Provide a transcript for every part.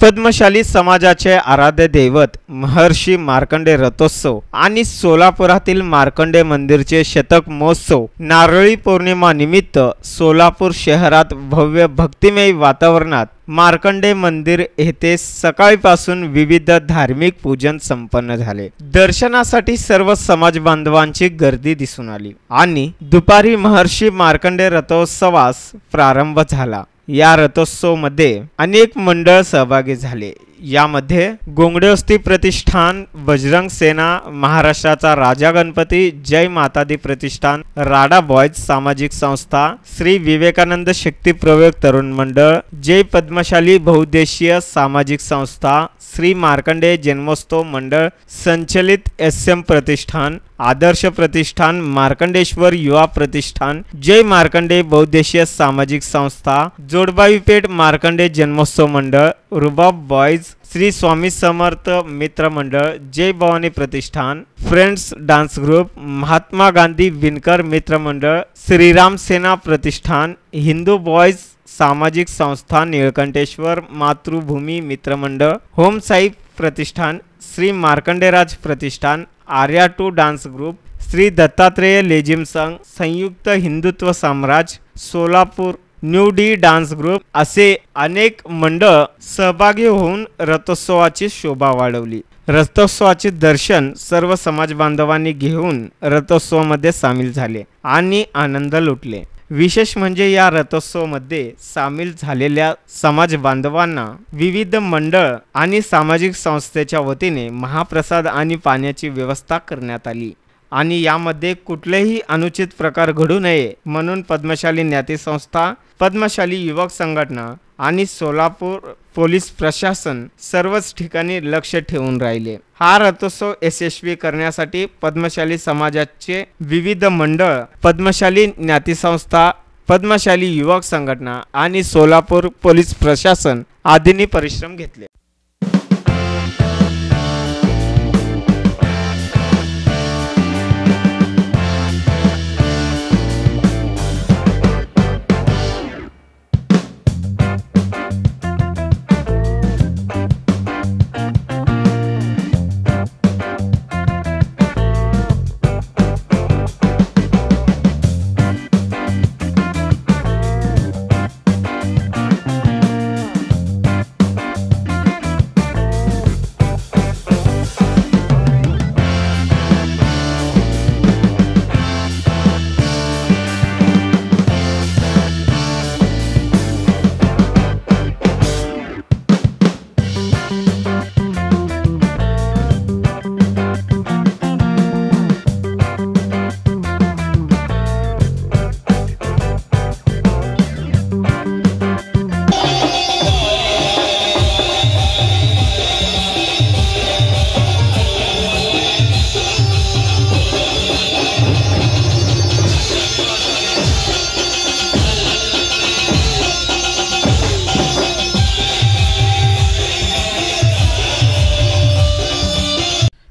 पद्मशाली समाजाचे आराध्य दैवत महर्षी मार्कंडे रथोत्सव आणि सोलापुरातील मार्कंडे मंदिरचे शतक महोत्सव नारळी पौर्णिमा निमित्त सोलापूर शहरात भव्य भक्तिमय वातावरणात मार्कंडे मंदिर येथे सकाळपासून विविध धार्मिक पूजन संपन्न झाले। दर्शनासाठी सर्व समाज बांधवांची गर्दी दिसून आली आणि दुपारी महर्षी मार्कंडे रथोत्सवास प्रारंभ झाला। या रथोत्सवामध्ये अनेक मंडळ सहभागी झाले। यामध्ये गोंगडेवस्ती प्रतिष्ठान, बजरंग सेना, महाराष्ट्राचा राजा गणपती, जय मातादी प्रतिष्ठान, राडा बॉयज सामाजिक संस्था, श्री विवेकानंद शक्ती प्रयोग तरुण मंडळ, जय पद्मशाली बहुउद्देशीय सामाजिक संस्था, श्री मार्कंडे जन्मोत्सव मंडळ संचलित SM प्रतिष्ठान, आदर्श प्रतिष्ठान, मार्कंडेश्वर युवा प्रतिष्ठान, जय मार्कंडे बहुउद्देशीय सामाजिक संस्था, जोडबावीपेठ मार्कंडे जन्मोत्सव मंडळ, रुबाब boys, Shri Swami Samarth Mitra Mandal, Jai Bhavani Pratishthan, friends dance group, Mahatma Gandhi Vinkar Mitra Mandal, Shriram Sena Pratishthan, Hindu boys Samajik Sanstha Nilkantheshwar, Matrubhumi Mitra Mandal, home Sai Pratishthan, Shri Markanderaj Pratishthan, Arya 2 dance group, Shri Dattatreya Lezim Sangh, Sanyukt Hindutva Samrajya, Solapur new D dance group असे अनेक मंडळ सहभागी होऊन रथोत्सवाची शोभा वाढवली। रथोत्सवाचे दर्शन सर्व समाज बांधवांनी घेऊन रथोत्सवामध्ये सामील झाले आणि आनंद लुटले। विशेष म्हणजे या रथोत्सवामध्ये सामील झालेल्या समाज बांधवांना विविध मंडळ आणि सामाजिक संस्थेच्या वतीने महाप्रसाद आणि पाण्याची व्यवस्था करण्यात आली आणि यामध्ये कुठलेही अनुचित प्रकार घडू नये म्हणून पद्मशाली ज्ञाती संस्था, पद्मशाली युवक संघटना आणि सोलापूर पोलीस प्रशासन सर्वच ठिकाणी लक्ष ठेवून राहिले। हा रथोत्सव यशस्वी करण्यासाठी पद्मशाली समाजाचे विविध मंडळ, पद्मशाली ज्ञाती संस्था, पद्मशाली युवक संघटना आणि सोलापूर पोलीस प्रशासन आदींनी परिश्रम घेतले।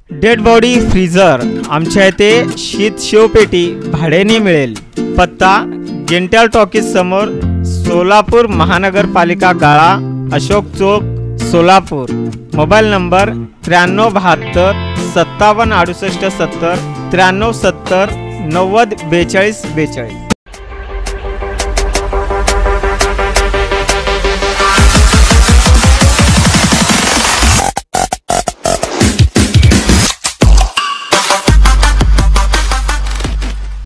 डेड बॉडी फ्रीजर आमच्या इथे शीत शिवपेटी भाड्याने मिळेल। पत्ता गेंट्याल टॉकीज समोर, सोलापूर महानगरपालिका गाळा, अशोक चौक, सोलापूर। Mobile number 9372 57 68 70 93 70 90 42 42।